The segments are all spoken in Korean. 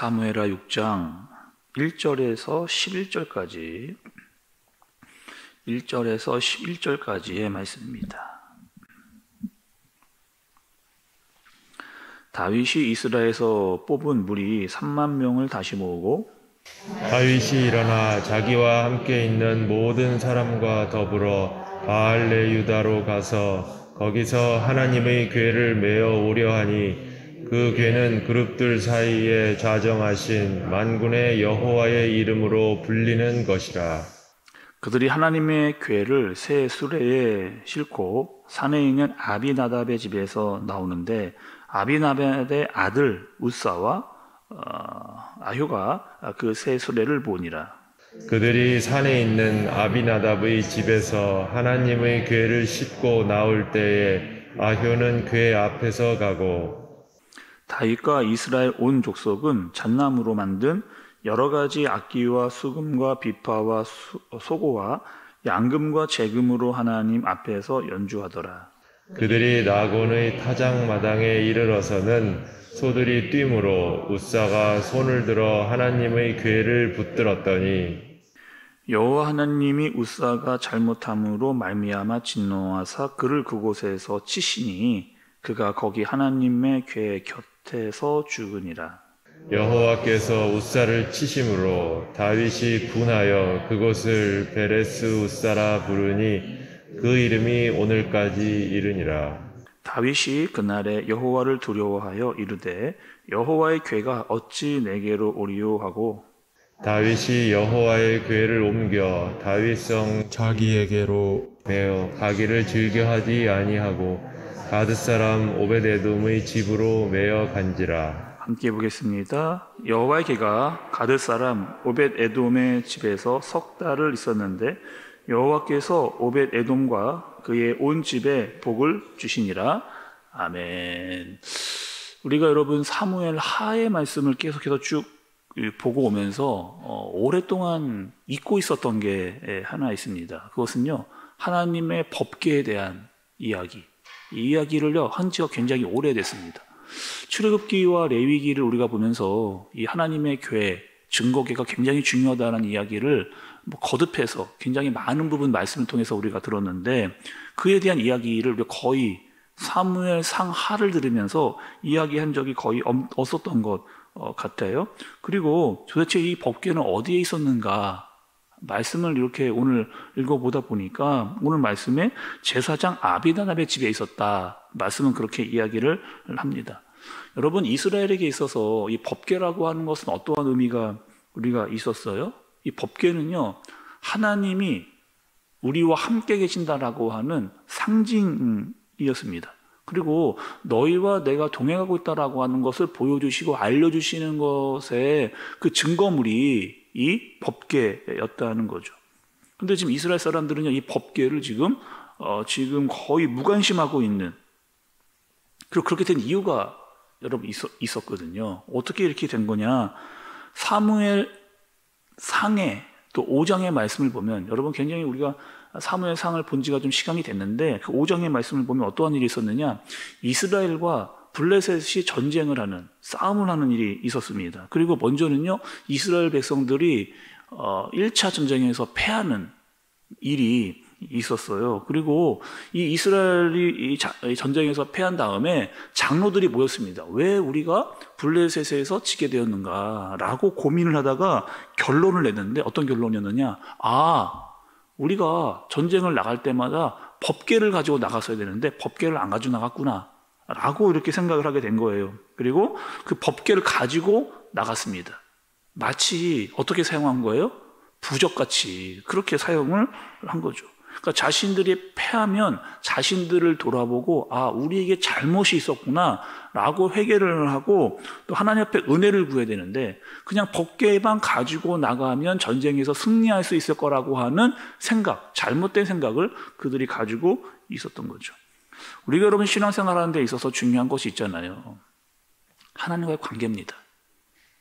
사무엘하 6장 1절에서 11절까지 1절에서 11절까지의 말씀입니다. 다윗이 이스라엘에서 뽑은 무리 3만 명을 다시 모으고 다윗이 일어나 자기와 함께 있는 모든 사람과 더불어 바알레 유다로 가서 거기서 하나님의 궤를 메어 오려 하니 그 궤는 그룹들 사이에 좌정하신 만군의 여호와의 이름으로 불리는 것이라. 그들이 하나님의 궤를 새 수레에 싣고 산에 있는 아비나답의 집에서 나오는데 아비나답의 아들 웃사와 아효가 그 새 수레를 보니라. 그들이 산에 있는 아비나답의 집에서 하나님의 궤를 싣고 나올 때에 아효는 궤 앞에서 가고 다윗과 이스라엘 온 족속은 잣나무로 만든 여러 가지 악기와 수금과 비파와 소고와 양금과 재금으로 하나님 앞에서 연주하더라. 그들이 나곤의 타작마당에 이르러서는 소들이 뛰므로 웃사가 손을 들어 하나님의 궤를 붙들었더니 여호와 하나님이 웃사가 잘못함으로 말미암아 진노하사 그를 그곳에서 치시니 그가 거기 하나님의 궤 곁에서 죽으니라. 여호와께서 웃사를 치심으로 다윗이 분하여 그곳을 베레스 웃사라 부르니 그 이름이 오늘까지 이르니라. 다윗이 그날에 여호와를 두려워하여 이르되 여호와의 궤가 어찌 내게로 오리요 하고 다윗이 여호와의 궤를 옮겨 다윗성 자기에게로 메어 가기를 즐겨하지 아니하고 가드 사람 오벳에돔의 집으로 메어 간지라. 함께 보겠습니다. 여호와의 궤가 가드 사람 오벳에돔의 집에서 석 달을 있었는데 여호와께서 오벳에돔과 그의 온 집에 복을 주시니라. 아멘. 우리가 여러분 사무엘 하의 말씀을 계속해서 쭉 보고 오면서 오랫동안 잊고 있었던 게 하나 있습니다. 그것은요, 하나님의 법궤에 대한 이야기. 이 이야기를요 한 지가 굉장히 오래됐습니다. 출애굽기와 레위기를 우리가 보면서 이 하나님의 궤, 증거궤가 굉장히 중요하다는 이야기를 거듭해서 굉장히 많은 부분 말씀을 통해서 우리가 들었는데 그에 대한 이야기를 우리가 거의 사무엘 상하를 들으면서 이야기한 적이 거의 없었던 것 같아요. 그리고 도대체 이 법궤는 어디에 있었는가 말씀을 이렇게 오늘 읽어보다 보니까 오늘 말씀에 제사장 아비나답의 집에 있었다. 말씀은 그렇게 이야기를 합니다. 여러분, 이스라엘에게 있어서 이 법궤라고 하는 것은 어떠한 의미가 우리가 있었어요? 이 법궤는요, 하나님이 우리와 함께 계신다라고 하는 상징이었습니다. 그리고 너희와 내가 동행하고 있다라고 하는 것을 보여주시고 알려주시는 것의 그 증거물이 이 법궤였다는 거죠. 근데 지금 이스라엘 사람들은요, 이 법궤를 지금 거의 무관심하고 있는, 그리고 그렇게 된 이유가 여러분 있었거든요. 어떻게 이렇게 된 거냐? 사무엘 상에 또 5장의 말씀을 보면 여러분 굉장히 우리가 사무엘 상을 본 지가 좀 시간이 됐는데 그 5장의 말씀을 보면 어떠한 일이 있었느냐? 이스라엘과 블레셋이 전쟁을 하는, 싸움을 하는 일이 있었습니다. 그리고 먼저는요, 이스라엘 백성들이 1차 전쟁에서 패하는 일이 있었어요. 그리고 이 이스라엘이 이 전쟁에서 패한 다음에 장로들이 모였습니다. 왜 우리가 블레셋에서 지게 되었는가? 라고 고민을 하다가 결론을 냈는데 어떤 결론이었느냐? 우리가 전쟁을 나갈 때마다 법궤를 가지고 나갔어야 되는데 법궤를 안 가지고 나갔구나 라고 이렇게 생각을 하게 된 거예요. 그리고 그 법궤를 가지고 나갔습니다. 마치 어떻게 사용한 거예요? 부적같이 그렇게 사용을 한 거죠. 그러니까 자신들이 패하면 자신들을 돌아보고 우리에게 잘못이 있었구나 라고 회개를 하고 또 하나님 앞에 은혜를 구해야 되는데 그냥 법궤만 가지고 나가면 전쟁에서 승리할 수 있을 거라고 하는 생각, 잘못된 생각을 그들이 가지고 있었던 거죠. 우리가 여러분 신앙생활 하는 데 있어서 중요한 것이 있잖아요. 하나님과의 관계입니다.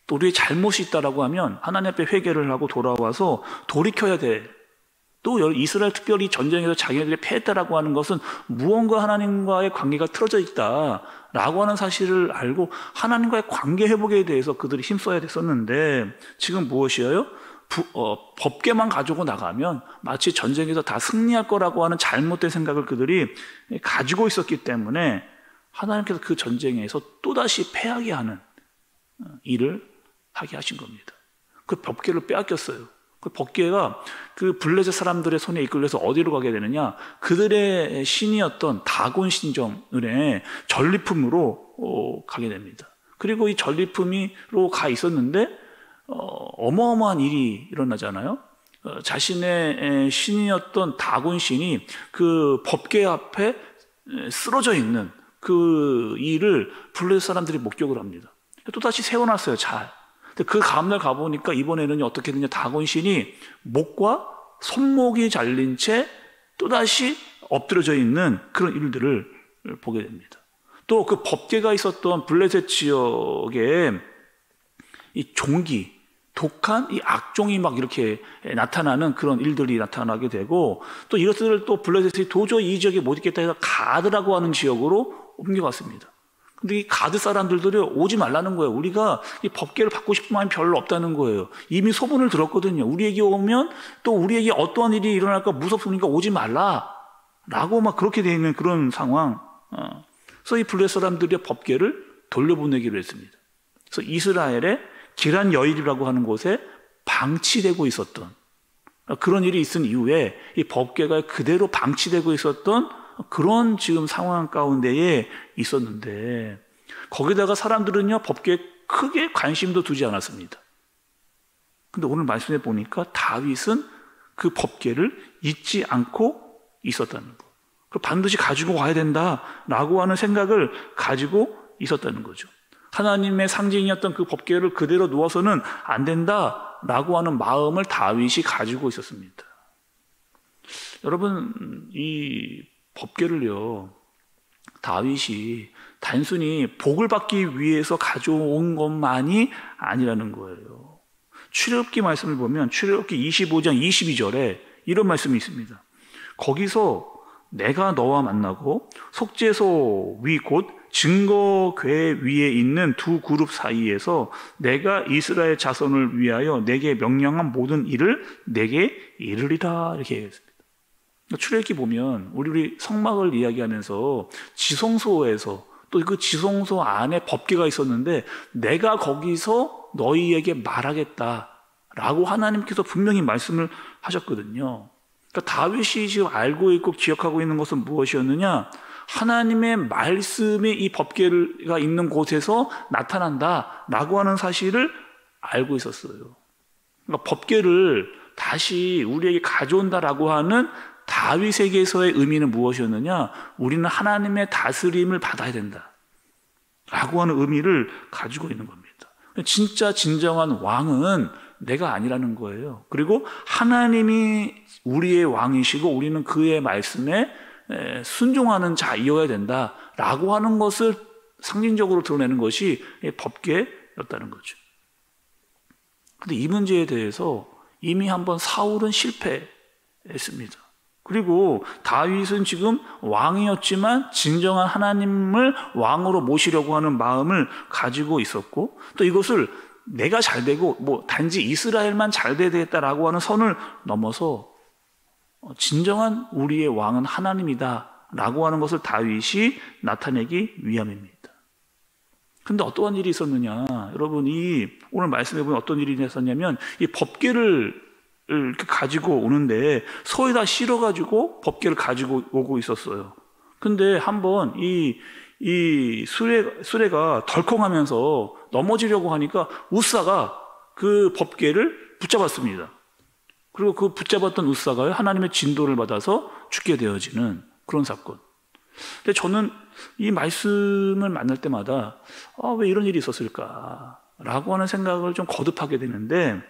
또 우리의 잘못이 있다라고 하면 하나님 앞에 회개를 하고 돌아와서 돌이켜야 돼. 또 이스라엘 특별히 전쟁에서 자기네들이 패했다라고 하는 것은 무언가 하나님과의 관계가 틀어져 있다라고 하는 사실을 알고 하나님과의 관계 회복에 대해서 그들이 힘써야 됐었는데 지금 무엇이에요? 법계만 가지고 나가면 마치 전쟁에서 다 승리할 거라고 하는 잘못된 생각을 그들이 가지고 있었기 때문에 하나님께서 그 전쟁에서 또다시 패하게 하는 일을 하게 하신 겁니다. 그 법궤를 빼앗겼어요. 그 법궤가 그 블레셋 사람들의 손에 이끌려서 어디로 가게 되느냐? 그들의 신이었던 다곤 신정의 전리품으로 가게 됩니다. 그리고 이 전리품으로 가 있었는데 어마어마한 일이 일어나잖아요. 자신의 신이었던 다곤 신이 그 법궤 앞에 쓰러져 있는 그 일을 블레셋 사람들이 목격을 합니다. 또다시 세워놨어요. 잘. 근데 그 다음날 가보니까 이번에는 어떻게 되냐, 다곤 신이 목과 손목이 잘린 채 또다시 엎드려져 있는 그런 일들을 보게 됩니다. 또 그 법궤가 있었던 블레셋 지역에 이 종기, 독한 이 악종이 막 이렇게 나타나는 그런 일들이 나타나게 되고, 또 이것들을 또 블레셋이 도저히 이 지역에 못 있겠다 해서 가드라고 하는 지역으로 옮겨갔습니다. 근데 이 가드 사람들도 오지 말라는 거예요. 우리가 이 법궤를 받고 싶은 마음이 별로 없다는 거예요. 이미 소문을 들었거든요. 우리에게 오면 또 우리에게 어떠한 일이 일어날까 무섭으니까 오지 말라 라고 막 그렇게 되어 있는 그런 상황. 그래서 이 블레셋 사람들이 법궤를 돌려보내기로 했습니다. 그래서 이스라엘의 기란 여일이라고 하는 곳에 방치되고 있었던 그런 일이 있은 이후에 이 법궤가 그대로 방치되고 있었던 그런 지금 상황 가운데에 있었는데, 거기다가 사람들은요 법궤에 크게 관심도 두지 않았습니다. 근데 오늘 말씀해 보니까 다윗은 그 법궤를 잊지 않고 있었다는 거. 그리고 반드시 가지고 와야 된다라고 하는 생각을 가지고 있었다는 거죠. 하나님의 상징이었던 그 법궤를 그대로 놓아서는 안 된다라고 하는 마음을 다윗이 가지고 있었습니다. 여러분, 이 법궤를요, 다윗이 단순히 복을 받기 위해서 가져온 것만이 아니라는 거예요. 출애굽기 말씀을 보면 출애굽기 25장 22절에 이런 말씀이 있습니다. 거기서 내가 너와 만나고 속죄소 위 곧 증거궤 위에 있는 두 그룹 사이에서 내가 이스라엘 자손을 위하여 내게 명령한 모든 일을 내게 이르리라, 이렇게 얘기했습니다. 출애굽기 보면 우리 성막을 이야기하면서 지성소에서 또 그 지성소 안에 법궤가 있었는데 내가 거기서 너희에게 말하겠다라고 하나님께서 분명히 말씀을 하셨거든요. 그러니까 다윗이 지금 알고 있고 기억하고 있는 것은 무엇이었느냐? 하나님의 말씀이 이 법궤가 있는 곳에서 나타난다라고 하는 사실을 알고 있었어요. 그러니까 법궤를 다시 우리에게 가져온다라고 하는 다윗에게서의 의미는 무엇이었느냐? 우리는 하나님의 다스림을 받아야 된다 라고 하는 의미를 가지고 있는 겁니다. 진짜 진정한 왕은 내가 아니라는 거예요. 그리고 하나님이 우리의 왕이시고 우리는 그의 말씀에 순종하는 자이어야 된다라고 하는 것을 상징적으로 드러내는 것이 법궤였다는 거죠. 그런데 이 문제에 대해서 이미 한번 사울은 실패했습니다. 그리고 다윗은 지금 왕이었지만 진정한 하나님을 왕으로 모시려고 하는 마음을 가지고 있었고, 또 이것을 내가 잘 되고 뭐 단지 이스라엘만 잘 돼야 되겠다라고 하는 선을 넘어서 진정한 우리의 왕은 하나님이다라고 하는 것을 다윗이 나타내기 위함입니다. 근데 어떠한 일이 있었느냐? 여러분, 이 오늘 말씀해 보면 어떤 일이 있었냐면 이 법궤를 이렇게 가지고 오는데 소에다 실어가지고 법궤를 가지고 오고 있었어요. 근데 한번 이 수레가 덜컹하면서 넘어지려고 하니까 우사가 그 법궤를 붙잡았습니다. 그리고 그 붙잡았던 우사가 하나님의 진도를 받아서 죽게 되어지는 그런 사건. 근데 저는 이 말씀을 만날 때마다 왜 이런 일이 있었을까라고 하는 생각을 좀 거듭하게 되는데,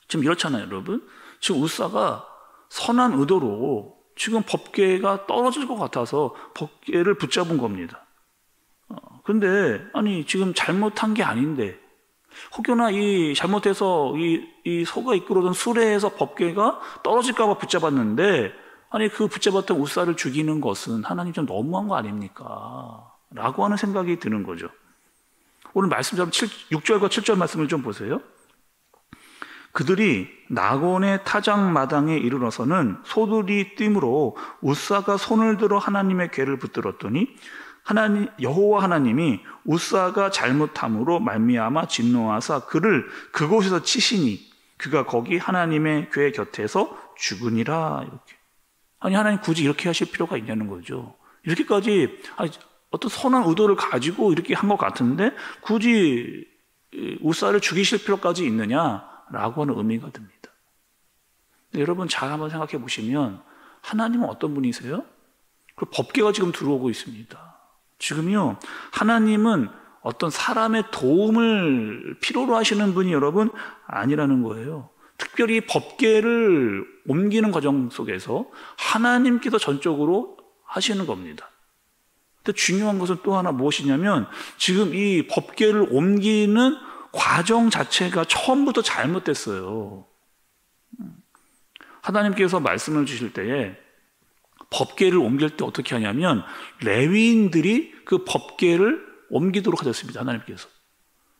지금 이렇잖아요, 여러분. 지금 우사가 선한 의도로 지금 법궤가 떨어질 것 같아서 법궤를 붙잡은 겁니다. 근데 아니 지금 잘못한 게 아닌데 혹여나 이 잘못해서 이 소가 이끌어던 수레에서 법궤가 떨어질까 봐 붙잡았는데, 아니 그 붙잡았던 우사를 죽이는 것은 하나님 좀 너무한 거 아닙니까? 라고 하는 생각이 드는 거죠. 오늘 말씀처럼 6절과 7절 말씀을 좀 보세요. 그들이 나곤의 타작마당에 이르러서는 소들이 뛰므로 우사가 손을 들어 하나님의 궤를 붙들었더니 여호와 하나님이 우사가 잘못함으로 말미암아 진노하사 그를 그곳에서 치시니 그가 거기 하나님의 궤 곁에서 죽으니라. 이렇게. 아니 하나님 굳이 이렇게 하실 필요가 있냐는 거죠. 이렇게까지 어떤 선한 의도를 가지고 이렇게 한 것 같은데 굳이 우사를 죽이실 필요까지 있느냐라고 하는 의미가 듭니다. 여러분 잘 한번 생각해 보시면 하나님은 어떤 분이세요? 그 법궤가 지금 들어오고 있습니다. 지금요, 하나님은 어떤 사람의 도움을 필요로 하시는 분이 여러분 아니라는 거예요. 특별히 법궤를 옮기는 과정 속에서 하나님께서 전적으로 하시는 겁니다. 근데 중요한 것은 또 하나 무엇이냐면 지금 이 법궤를 옮기는 과정 자체가 처음부터 잘못됐어요. 하나님께서 말씀을 주실 때에 법궤를 옮길 때 어떻게 하냐면 레위인들이 그 법궤를 옮기도록 하셨습니다. 하나님께서.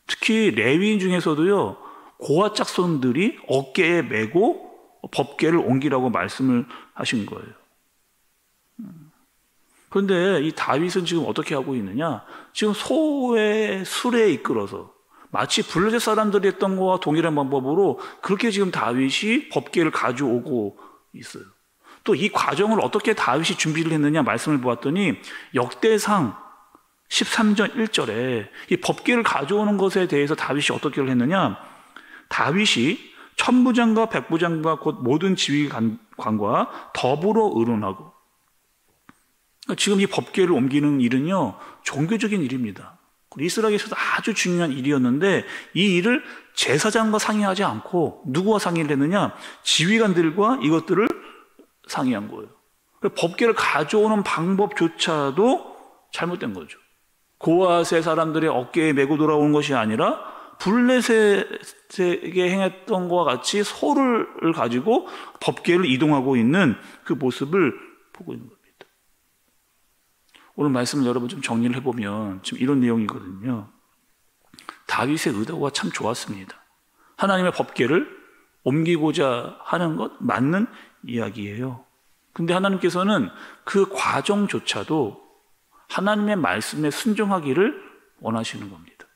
특히 레위인 중에서도요, 고아 짝손들이 어깨에 메고 법궤를 옮기라고 말씀을 하신 거예요. 그런데 이 다윗은 지금 어떻게 하고 있느냐? 지금 소의 수레에 이끌어서 마치 블레셋 사람들이 했던 것과 동일한 방법으로 그렇게 지금 다윗이 법궤를 가져오고 있어요. 또 이 과정을 어떻게 다윗이 준비를 했느냐 말씀을 보았더니 역대상 13장 1절에 이 법궤를 가져오는 것에 대해서 다윗이 어떻게 했느냐, 다윗이 천부장과 백부장과 곧 모든 지휘관과 더불어 의논하고, 지금 이 법궤를 옮기는 일은요 종교적인 일입니다. 이스라엘에서도 아주 중요한 일이었는데 이 일을 제사장과 상의하지 않고 누구와 상의를 했느냐, 지휘관들과 이것들을 상의한 거예요. 법궤를 가져오는 방법조차도 잘못된 거죠. 고아세 사람들의 어깨에 메고 돌아오는 것이 아니라 블레셋에게 행했던 것과 같이 소를 가지고 법궤를 이동하고 있는 그 모습을 보고 있는 겁니다. 오늘 말씀을 여러분 좀 정리를 해보면 지금 이런 내용이거든요. 다윗의 의도가 참 좋았습니다. 하나님의 법궤를 옮기고자 하는 것 맞는 이야기예요. 근데 하나님께서는 그 과정조차도 하나님의 말씀에 순종하기를 원하시는 겁니다.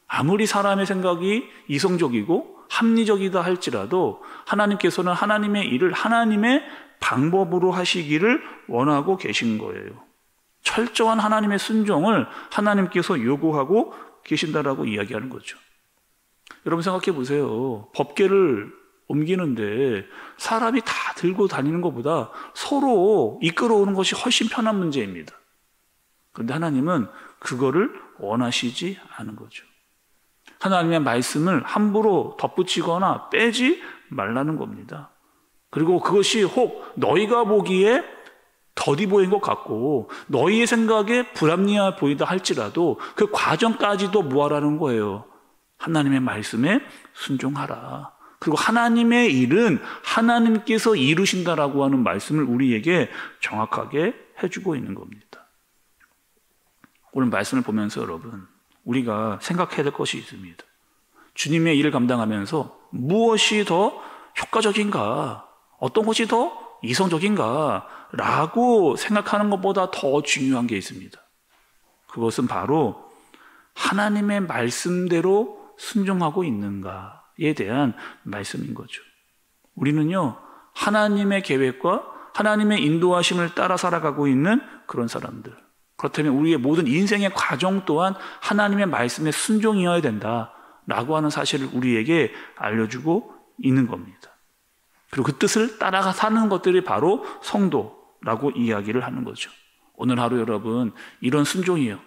아무리 사람의 생각이 이성적이고 합리적이다 할지라도 하나님께서는 하나님의 일을 하나님의 방법으로 하시기를 원하고 계신 거예요. 철저한 하나님의 순종을 하나님께서 요구하고 계신다라고 이야기하는 거죠. 여러분 생각해 보세요. 법궤를 옮기는데 사람이 다 들고 다니는 것보다 서로 이끌어오는 것이 훨씬 편한 문제입니다. 그런데 하나님은 그거를 원하시지 않은 거죠. 하나님의 말씀을 함부로 덧붙이거나 빼지 말라는 겁니다. 그리고 그것이 혹 너희가 보기에 더디 보인 것 같고 너희의 생각에 불합리해 보이다 할지라도 그 과정까지도 뭐하라는 거예요? 하나님의 말씀에 순종하라. 그리고 하나님의 일은 하나님께서 이루신다라고 하는 말씀을 우리에게 정확하게 해주고 있는 겁니다. 오늘 말씀을 보면서 여러분 우리가 생각해야 될 것이 있습니다. 주님의 일을 감당하면서 무엇이 더 효과적인가, 어떤 것이 더 이성적인가 라고 생각하는 것보다 더 중요한 게 있습니다. 그것은 바로 하나님의 말씀대로 순종하고 있는가에 대한 말씀인 거죠. 우리는요 하나님의 계획과 하나님의 인도하심을 따라 살아가고 있는 그런 사람들, 그렇다면 우리의 모든 인생의 과정 또한 하나님의 말씀에 순종이어야 된다라고 하는 사실을 우리에게 알려주고 있는 겁니다. 그리고 그 뜻을 따라가 사는 것들이 바로 성도라고 이야기를 하는 거죠. 오늘 하루 여러분 이런 순종이요,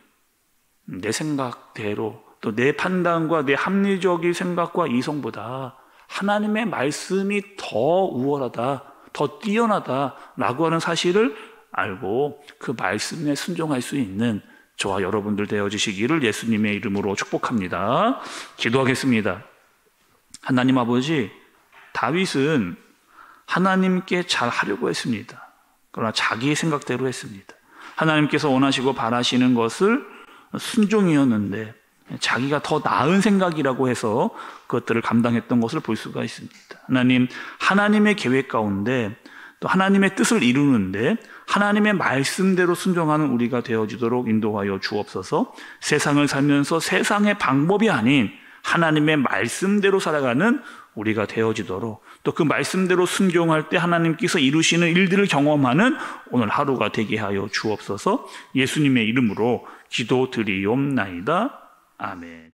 내 생각대로 또 내 판단과 내 합리적인 생각과 이성보다 하나님의 말씀이 더 우월하다, 더 뛰어나다라고 하는 사실을 알고 그 말씀에 순종할 수 있는 저와 여러분들 되어지시기를 예수님의 이름으로 축복합니다. 기도하겠습니다. 하나님 아버지, 다윗은 하나님께 잘하려고 했습니다. 그러나 자기의 생각대로 했습니다. 하나님께서 원하시고 바라시는 것을 순종이었는데 자기가 더 나은 생각이라고 해서 그것들을 감당했던 것을 볼 수가 있습니다. 하나님, 하나님의 계획 가운데 또 하나님의 뜻을 이루는데 하나님의 말씀대로 순종하는 우리가 되어지도록 인도하여 주옵소서. 세상을 살면서 세상의 방법이 아닌 하나님의 말씀대로 살아가는 우리가 되어지도록, 또 그 말씀대로 순종할 때 하나님께서 이루시는 일들을 경험하는 오늘 하루가 되게 하여 주옵소서. 예수님의 이름으로 기도드리옵나이다. 아멘.